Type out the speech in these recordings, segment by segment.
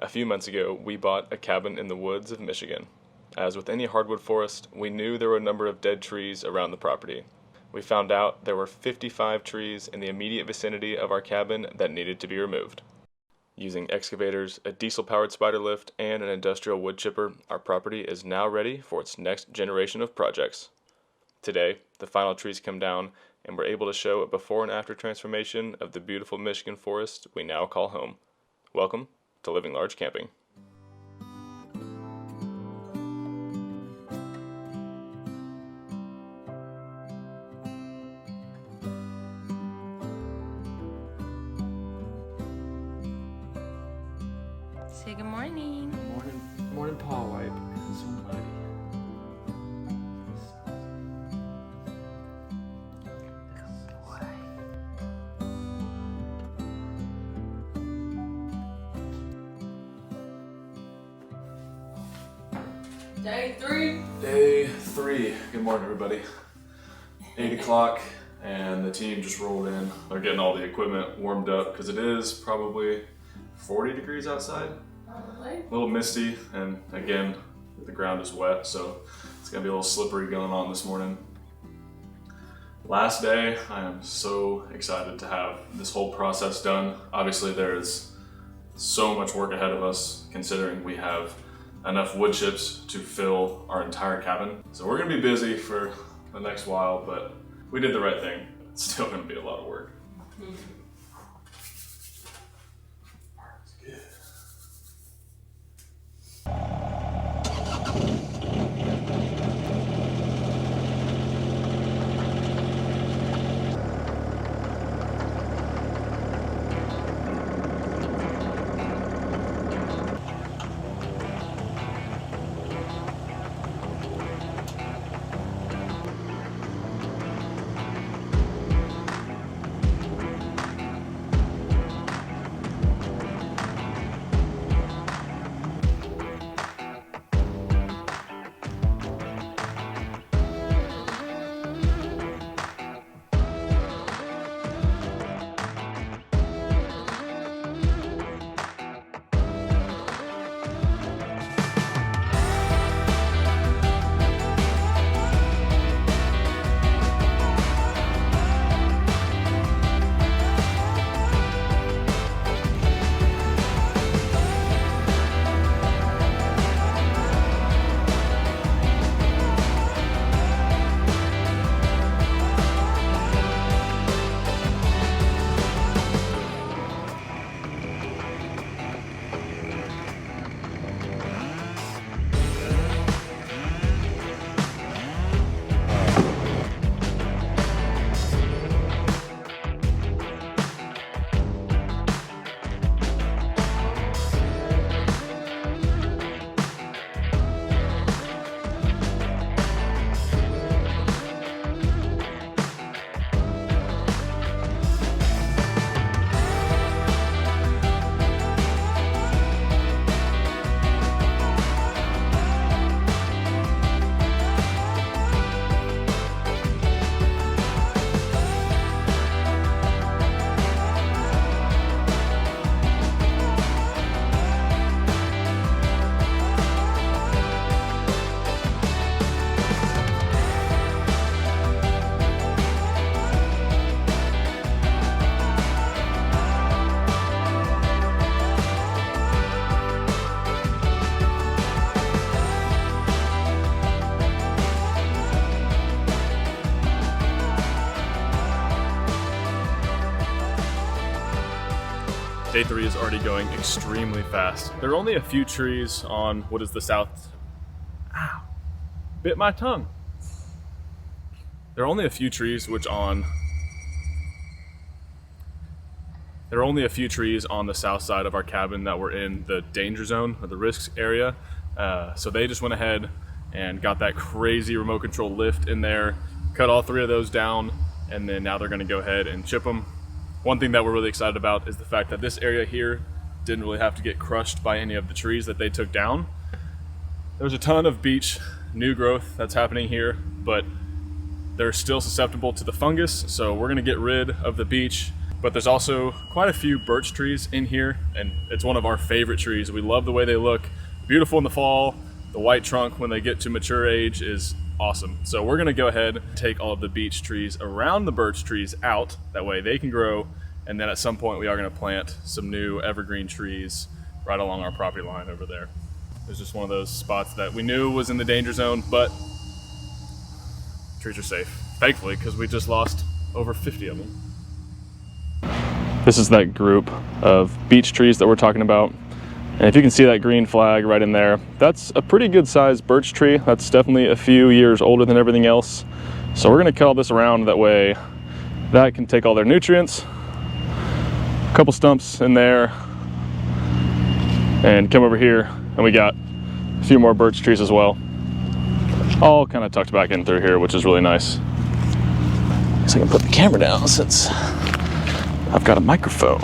A few months ago, we bought a cabin in the woods of Michigan. As with any hardwood forest, we knew there were a number of dead trees around the property. We found out there were 55 trees in the immediate vicinity of our cabin that needed to be removed. Using excavators, a diesel-powered spider lift, and an industrial wood chipper, our property is now ready for its next generation of projects. Today, the final trees come down, and we're able to show a before and after transformation of the beautiful Michigan forest we now call home. Welcome to Living Large Camping. Say good morning. Good morning, Paul Wipe. It's so muddy. Day three. Day 3. Good morning, everybody. 8 o'clock, and the team just rolled in. They're getting all the equipment warmed up because it is probably 40 degrees outside. Probably. A little misty, and again, the ground is wet, so it's gonna be a little slippery going on this morning. Last day, I am so excited to have this whole process done. Obviously, there's so much work ahead of us, considering we have enough wood chips to fill our entire cabin. So we're gonna be busy for the next while, but we did the right thing. It's still gonna be a lot of work. Day 3 is already going extremely fast. There are only a few trees on what is the south. Ow! Bit my tongue. There are only a few trees on the south side of our cabin that were in the danger zone or the risk area. So they just went ahead and got that crazy remote control lift in there, cut all 3 of those down, and then now they're gonna go ahead and chip them. One thing that we're really excited about is the fact that this area here didn't really have to get crushed by any of the trees that they took down. There's a ton of beech new growth that's happening here, but they're still susceptible to the fungus, so we're gonna get rid of the beech but there's also quite a few birch trees in here, and it's one of our favorite trees. We love the way they look. Beautiful in the fall. The white trunk when they get to mature age is awesome. So we're gonna go ahead and take all of the beech trees around the birch trees out. That way they can grow. And then at some point we are gonna plant some new evergreen trees right along our property line over there. It's just one of those spots that we knew was in the danger zone, but trees are safe, thankfully, because we just lost over 50 of them. This is that group of beech trees that we're talking about. And if you can see that green flag right in there, that's a pretty good sized birch tree. That's definitely a few years older than everything else. So we're gonna cut all this around, that way that can take all their nutrients. A couple stumps in there, and come over here, and we got a few more birch trees as well. All kind of tucked back in through here, which is really nice. Guess I can put the camera down since I've got a microphone.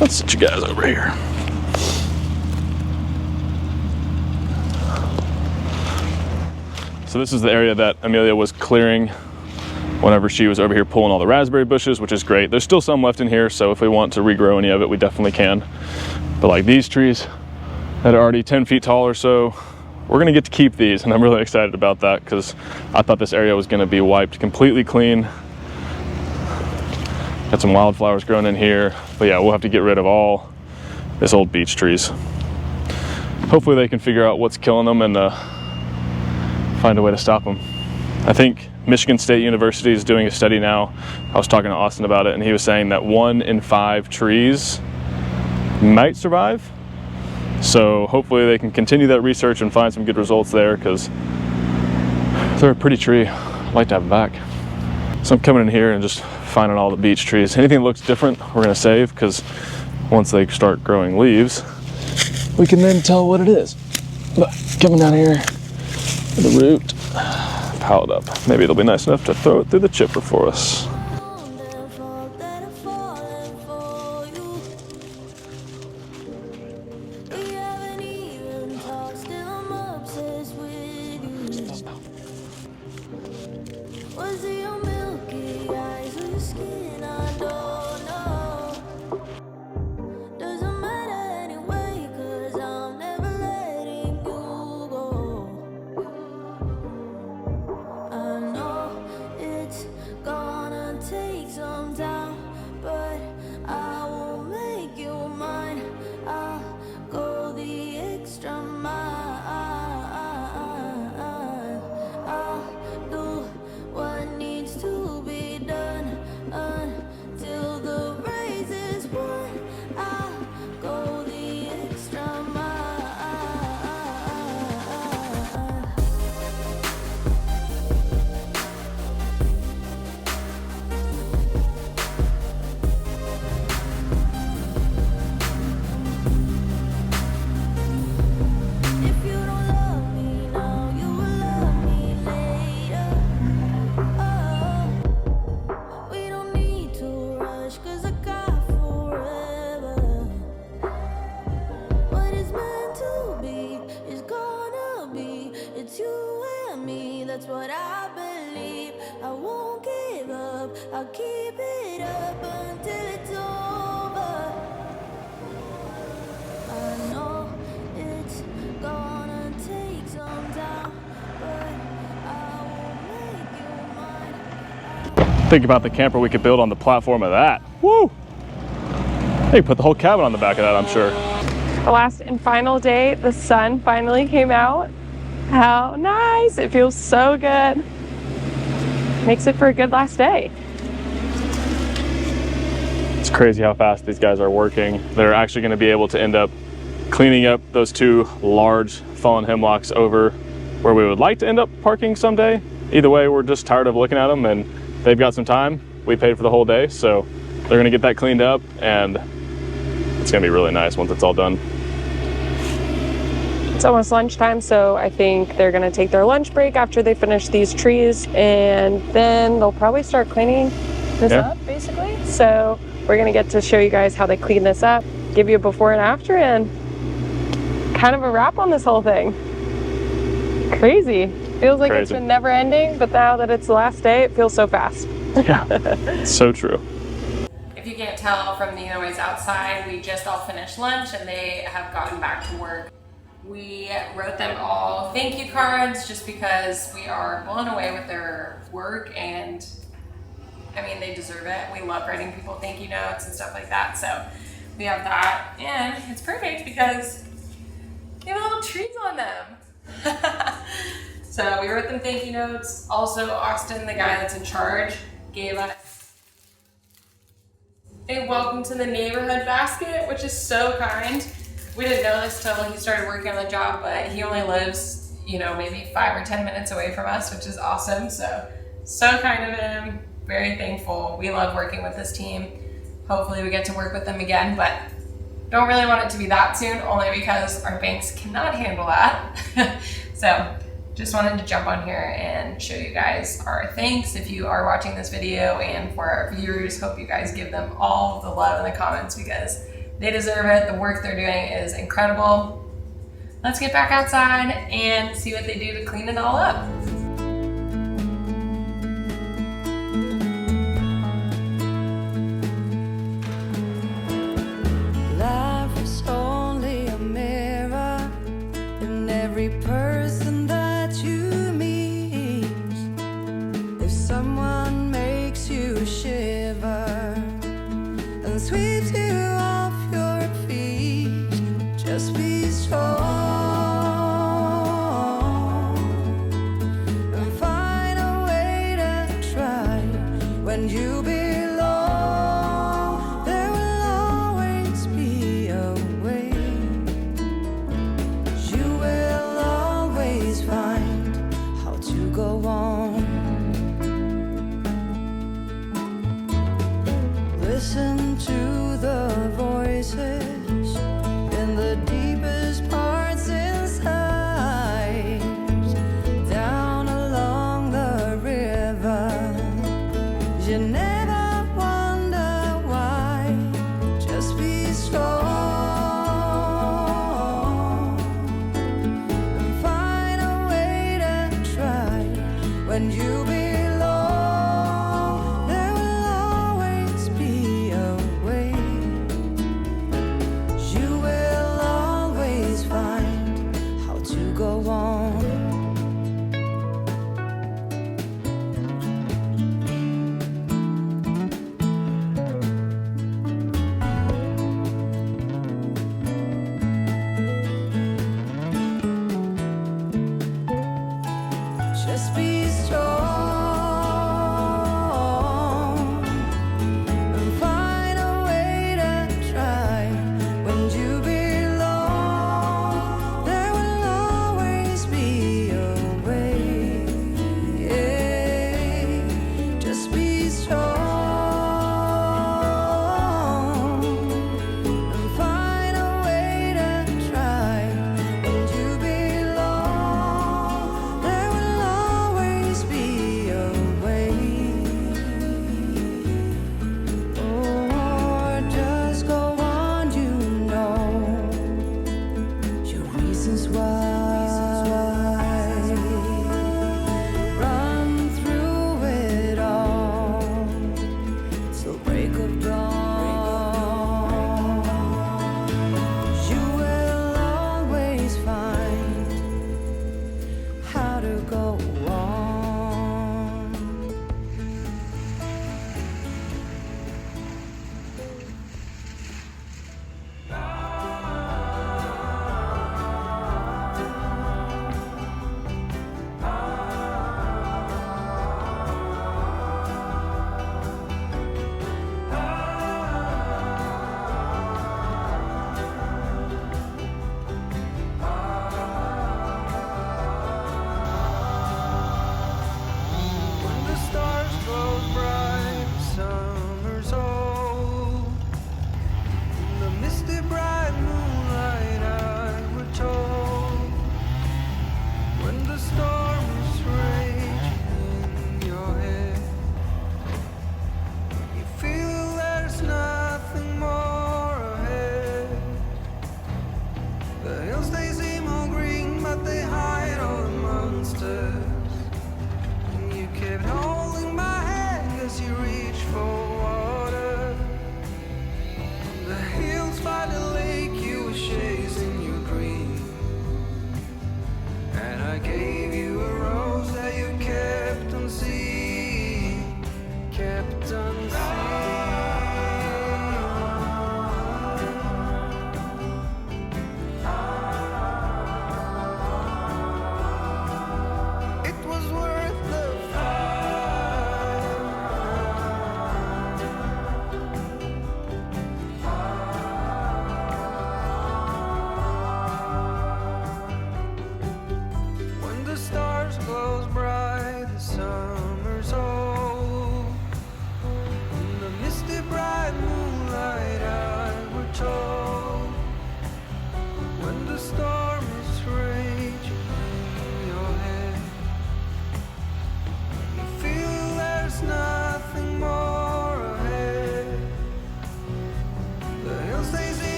Let's sit you guys over here. So this is the area that Amelia was clearing whenever she was over here pulling all the raspberry bushes, which is great. There's still some left in here, so if we want to regrow any of it, we definitely can. But like these trees that are already 10 feet tall or so, we're gonna get to keep these, and I'm really excited about that because I thought this area was gonna be wiped completely clean. Got some wildflowers growing in here, but yeah, we'll have to get rid of all this old beech trees. Hopefully they can figure out what's killing them and find a way to stop them. I think Michigan State University is doing a study now. I was talking to Austin about it, and he was saying that 1 in 5 trees might survive. So hopefully they can continue that research and find some good results there, because they're a pretty tree. I'd like to have them back. So I'm coming in here and just finding all the beech trees. Anything that looks different, we're gonna save, because once they start growing leaves, we can then tell what it is. But coming down here, the root, pile it up. Maybe it'll be nice enough to throw it through the chipper for us. That's what I believe. I won't give up. I'll keep it up until it's over. I know it's gonna take some time, but I will make you mine. Think about the camper we could build on the platform of that. Woo! Hey, put the whole cabin on the back of that, I'm sure. The last and final day, the sun finally came out. How nice! It feels so good. Makes it for a good last day. It's crazy how fast these guys are working. They're actually going to be able to end up cleaning up those 2 large fallen hemlocks over where we would like to end up parking someday. Either way, we're just tired of looking at them, and they've got some time. We paid for the whole day, so they're going to get that cleaned up, and it's going to be really nice once it's all done. It's almost lunchtime, so I think they're gonna take their lunch break after they finish these trees, and then they'll probably start cleaning this up, basically. So we're gonna get to show you guys how they clean this up, give you a before and after, and kind of a wrap on this whole thing. Crazy. Feels like it's been never ending, but now that it's the last day, it feels so fast. Yeah, so true. If you can't tell from the noise outside, we just all finished lunch and they have gotten back to work. We wrote them all thank you cards just because we are blown away with their work, and I mean, they deserve it. We love writing people thank you notes and stuff like that. So we have that, and it's perfect because they have little trees on them. So we wrote them thank you notes. Also, Austin, the guy that's in charge, gave us a welcome to the neighborhood basket, which is so kind. We didn't know this till he started working on the job, but he only lives, maybe 5 or 10 minutes away from us, which is awesome. So kind of him. Very thankful. We love working with this team. Hopefully we get to work with them again, but don't really want it to be that soon, only because our banks cannot handle that. So just wanted to jump on here and show you guys our thanks if you are watching this video, and for our viewers, hope you guys give them all the love in the comments because they deserve it. The work they're doing is incredible. Let's get back outside and see what they do to clean it all up. Life is only a mirror, and every person that you meet. If someone makes you shiver and sweeps you off your feet, just be strong.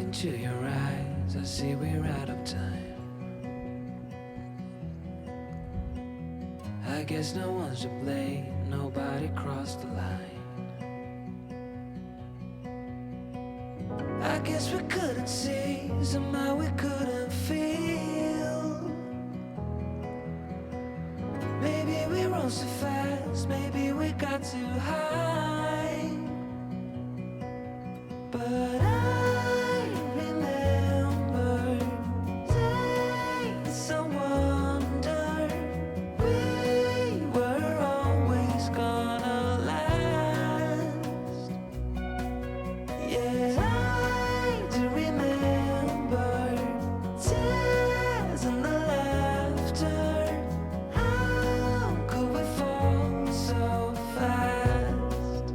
into your eyes, I see we're out of time. I guess no one's to blame, nobody crossed the line. I guess we couldn't see, somehow we couldn't feel. Maybe we rose too fast, maybe we got too high. But I remember days I wonder we were always gonna last. Yeah, I do remember tears and the laughter. How could we fall so fast?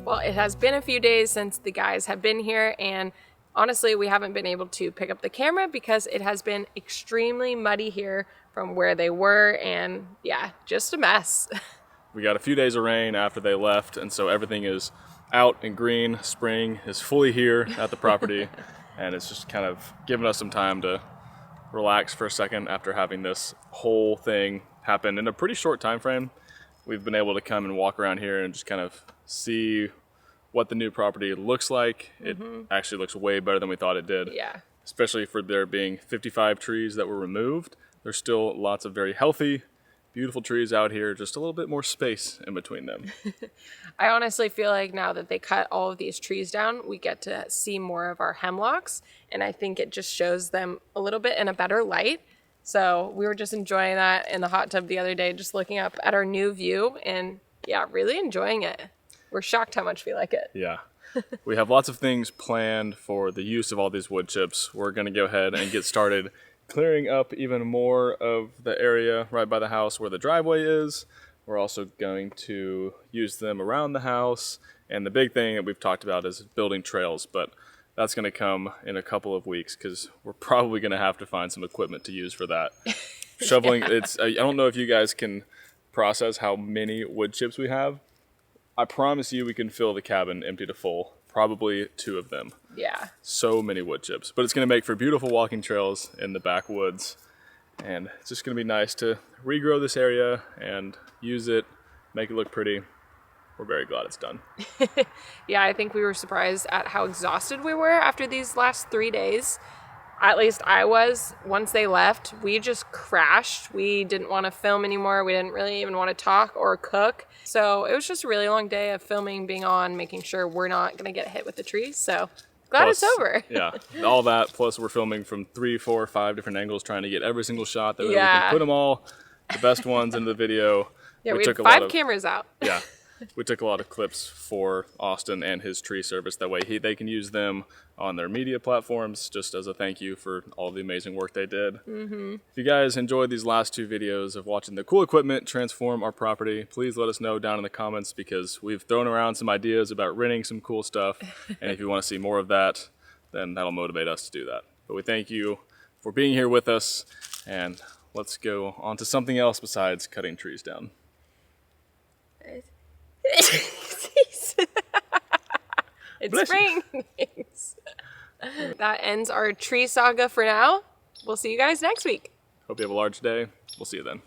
Well, it has been a few days since the guys have been here, and honestly, we haven't been able to pick up the camera because it has been extremely muddy here from where they were, and yeah, just a mess. We got a few days of rain after they left, and so everything is out and green. Spring is fully here at the property, and it's just kind of giving us some time to relax for a second after having this whole thing happen in a pretty short time frame. We've been able to come and walk around here and just kind of see what the new property looks like. It actually looks way better than we thought it did. Yeah. Especially for there being 55 trees that were removed. There's still lots of very healthy, beautiful trees out here, just a little bit more space in between them. I honestly feel like now that they cut all of these trees down, we get to see more of our hemlocks, and I think it just shows them a little bit in a better light. So we were just enjoying that in the hot tub the other day, just looking up at our new view, and yeah, really enjoying it. We're shocked how much we like it. Yeah. We have lots of things planned for the use of all these wood chips. We're going to go ahead and get started clearing up even more of the area right by the house where the driveway is. We're also going to use them around the house. And the big thing that we've talked about is building trails, but that's going to come in a couple of weeks because we're probably going to have to find some equipment to use for that. Shoveling, I don't know if you guys can process how many wood chips we have. I promise you we can fill the cabin empty to full, probably 2 of them. Yeah. So many wood chips, but it's going to make for beautiful walking trails in the backwoods, and it's just going to be nice to regrow this area and use it, make it look pretty. We're very glad it's done. Yeah, I think we were surprised at how exhausted we were after these last 3 days. At least I was. Once they left, we just crashed. We didn't want to film anymore. We didn't really even want to talk or cook. So it was just a really long day of filming, being on, making sure we're not going to get hit with the trees. So glad it's over. Yeah, all that. Plus we're filming from 3, 4, 5 different angles, trying to get every single shot that we can put them all, the best ones into the video. Yeah, we had 5 cameras out. Yeah. We took a lot of clips for Austin and his tree service. That way they can use them on their media platforms just as a thank you for all the amazing work they did. If you guys enjoyed these last 2 videos of watching the cool equipment transform our property, please let us know down in the comments because we've thrown around some ideas about renting some cool stuff. And if you want to see more of that, then that'll motivate us to do that. But we thank you for being here with us, and let's go on to something else besides cutting trees down. It's spring. That ends our tree saga for now. We'll see you guys next week. Hope you have a large day. We'll see you then.